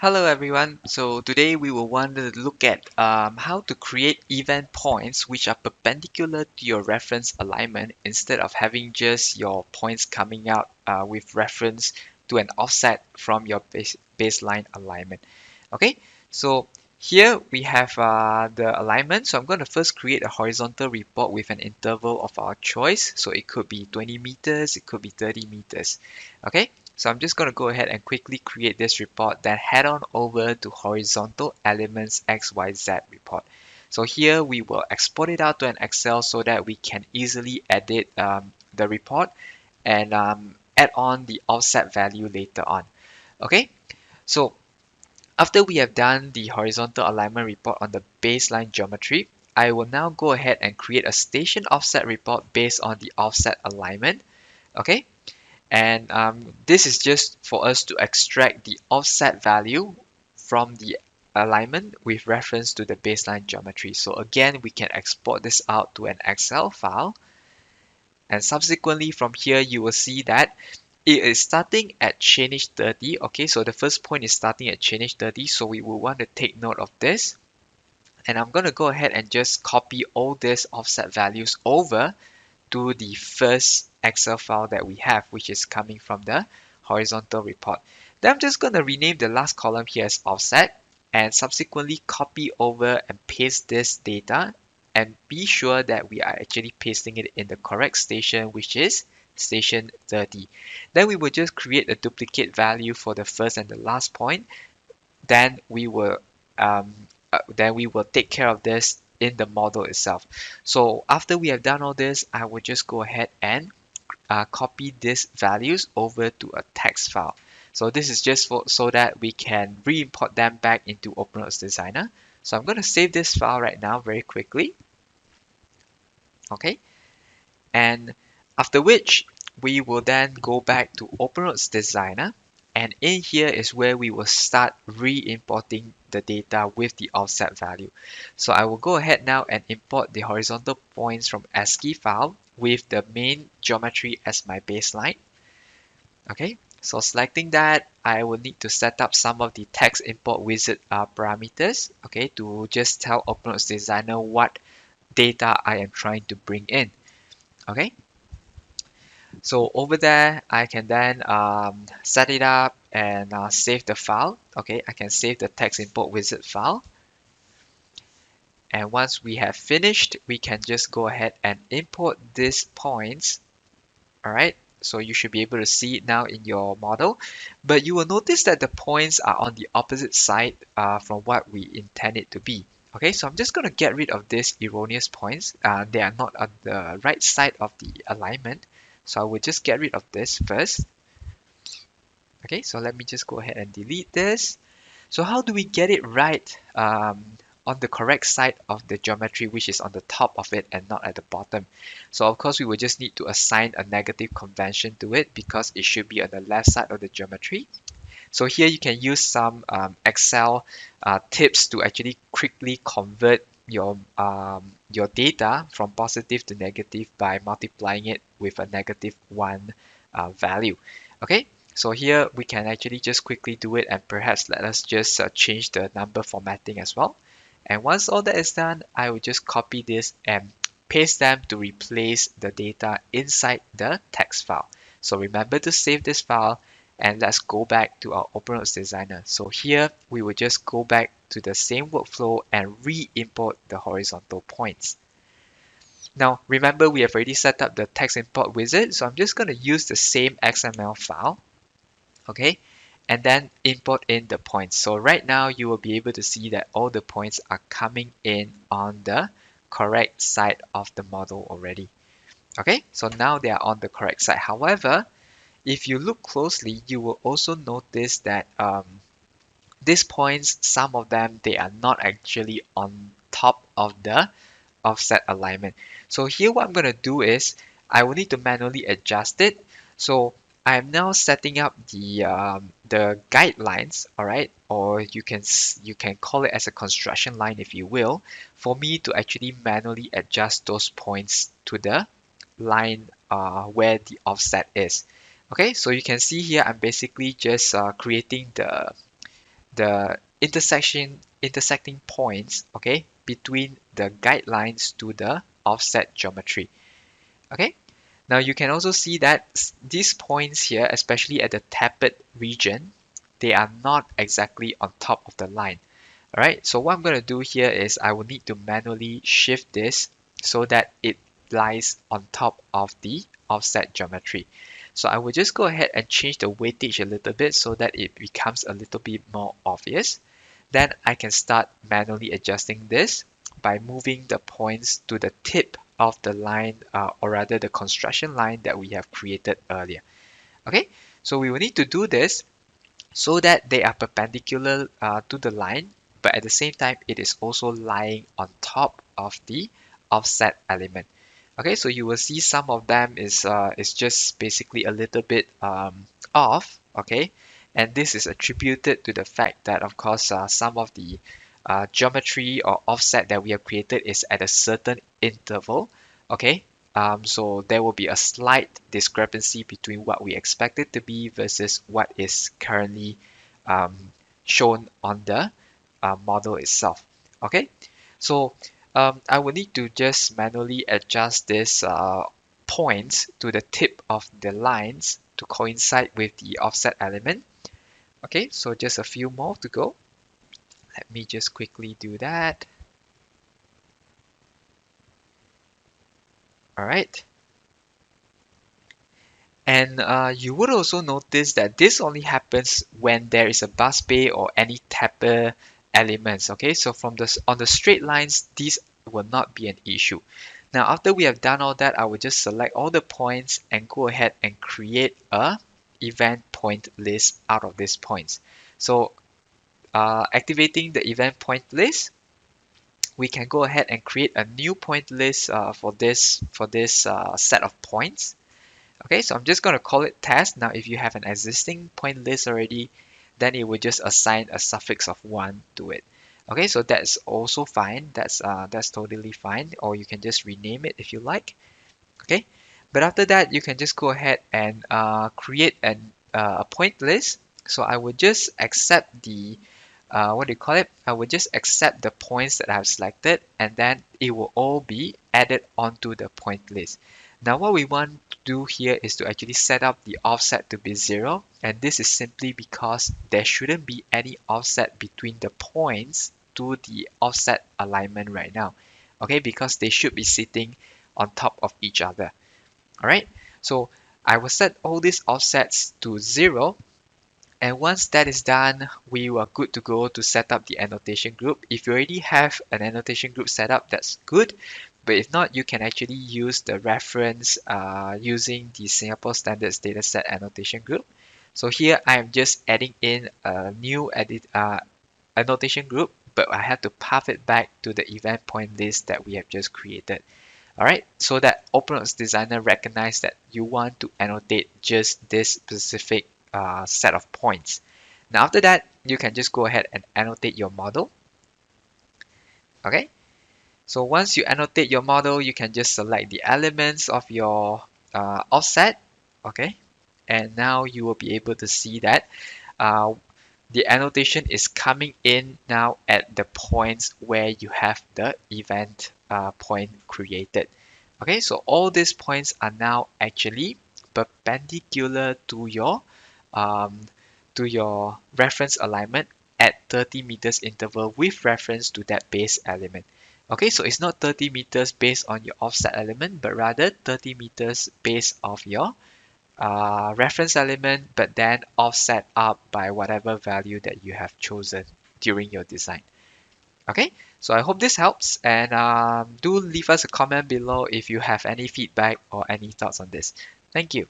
Hello everyone. So today we will want to look at how to create event points which are perpendicular to your reference alignment instead of having just your points coming out with reference to an offset from your baseline alignment. Okay, so here we have the alignment. So I'm going to first create a horizontal report with an interval of our choice. So it could be 20 meters, it could be 30 meters. Okay, so I'm just going to go ahead and quickly create this report, then head on over to horizontal elements XYZ report. So here we will export it out to an Excel so that we can easily edit the report and add on the offset value later on. Okay, so after we have done the horizontal alignment report on the baseline geometry, I will now go ahead and create a station offset report based on the offset alignment. Okay, and this is just for us to extract the offset value from the alignment with reference to the baseline geometry. So again, we can export this out to an Excel file. And subsequently from here, you will see that it is starting at change 30. Okay, so the first point is starting at change 30. So we will want to take note of this. And I'm going to go ahead and just copy all these offset values over to the first Excel file that we have, which is coming from the horizontal report. Then I'm just going to rename the last column here as offset and subsequently copy over and paste this data and be sure that we are actually pasting it in the correct station, which is station 30. Then we will just create a duplicate value for the first and the last point. Then we will take care of this in the model itself. So after we have done all this, I will just go ahead and copy these values over to a text file. So this is just so that we can re-import them back into OpenWorks Designer. So I'm going to save this file right now very quickly. Okay, and after which we will then go back to OpenWorks Designer, and in here is where we will start re-importing the data with the offset value. So I will go ahead now and import the horizontal points from ASCII file with the main geometry as my baseline. Okay, so selecting that, I will need to set up some of the text import wizard parameters, okay, to just tell OpenWorks Designer what data I am trying to bring in. Okay, so over there, I can then set it up and save the file. Okay, I can save the text import wizard file. And once we have finished, we can just go ahead and import these points. All right, so you should be able to see it now in your model. But you will notice that the points are on the opposite side from what we intend it to be. Okay, so I'm just going to get rid of these erroneous points. They are not on the right side of the alignment. So I will just get rid of this first. Okay, so let me just go ahead and delete this. So how do we get it right on the correct side of the geometry, which is on the top of it and not at the bottom? So of course, we will just need to assign a negative convention to it because it should be on the left side of the geometry. So here you can use some Excel tips to actually quickly convert your data from positive to negative by multiplying it with a -1 value. Okay, so here we can actually just quickly do it, and perhaps let us just change the number formatting as well. And once all that is done, I will just copy this and paste them to replace the data inside the text file. So remember to save this file. And let's go back to our OpenWorks Designer. So here we will just go back to the same workflow and re-import the horizontal points. Now remember, we have already set up the text import wizard, so I'm just going to use the same XML file, okay, and then import in the points. So right now you will be able to see that all the points are coming in on the correct side of the model already. Okay, so now they are on the correct side. However, if you look closely, you will also notice that these points, some of them, they are not actually on top of the offset alignment. So here what I'm going to do is I will need to manually adjust it. So I'm now setting up the guidelines, all right, or you can call it as a construction line if you will, for me to actually manually adjust those points to the line where the offset is. Okay, so you can see here I'm basically just creating the intersecting points, okay, between the guidelines to the offset geometry. Okay, now you can also see that these points here, especially at the tapered region, they are not exactly on top of the line. All right, so what I'm going to do here is I will need to manually shift this so that it lies on top of the offset geometry. So I will just go ahead and change the weightage a little bit so that it becomes a little bit more obvious. Then I can start manually adjusting this by moving the points to the tip of the line, or rather the construction line that we have created earlier. Okay, so we will need to do this so that they are perpendicular to the line, but at the same time it is also lying on top of the offset element. Okay, so you will see some of them is just basically a little bit off. Okay, and this is attributed to the fact that of course some of the geometry or offset that we have created is at a certain interval. Okay, so there will be a slight discrepancy between what we expect it to be versus what is currently um, shown on the model itself. Okay, so I will need to just manually adjust this points to the tip of the lines to coincide with the offset element. Okay, so just a few more to go. Let me just quickly do that. All right. And you would also notice that this only happens when there is a bus bay or any taper elements. Okay, so from the on the straight lines, these will not be an issue. Now, after we have done all that, I will just select all the points and go ahead and create a event point list out of these points. So activating the event point list, we can go ahead and create a new point list for this set of points. Okay, so I'm just going to call it test. Now, if you have an existing point list already, then it will just assign a suffix of 1 to it. Okay, so that's also fine. That's totally fine. Or you can just rename it if you like. Okay, but after that, you can just go ahead and create a point list. So I will just accept the what do you call it? I will just accept the points that I've selected, and then it will all be added onto the point list. Now what we want to do here is to actually set up the offset to be 0, and this is simply because there shouldn't be any offset between the points to the offset alignment right now. Okay, because they should be sitting on top of each other. Alright, so I will set all these offsets to 0. And once that is done, we are good to go to set up the annotation group. If you already have an annotation group set up, that's good. But if not, you can actually use the reference using the Singapore Standards Dataset Annotation Group. So here I am just adding in a new annotation group, but I have to path it back to the event point list that we have just created. Alright, so that OpenWorks Designer recognize that you want to annotate just this specific set of points. Now after that, you can just go ahead and annotate your model. Okay, so once you annotate your model, you can just select the elements of your offset. Okay, and now you will be able to see that the annotation is coming in now at the points where you have the event point created. Okay, so all these points are now actually perpendicular um, to your reference alignment at 30 meters interval with reference to that base element. Okay, so it's not 30 meters based on your offset element, but rather 30 meters based off your reference element, but then offset up by whatever value that you have chosen during your design. Okay, so I hope this helps, and do leave us a comment below if you have any feedback or any thoughts on this. Thank you.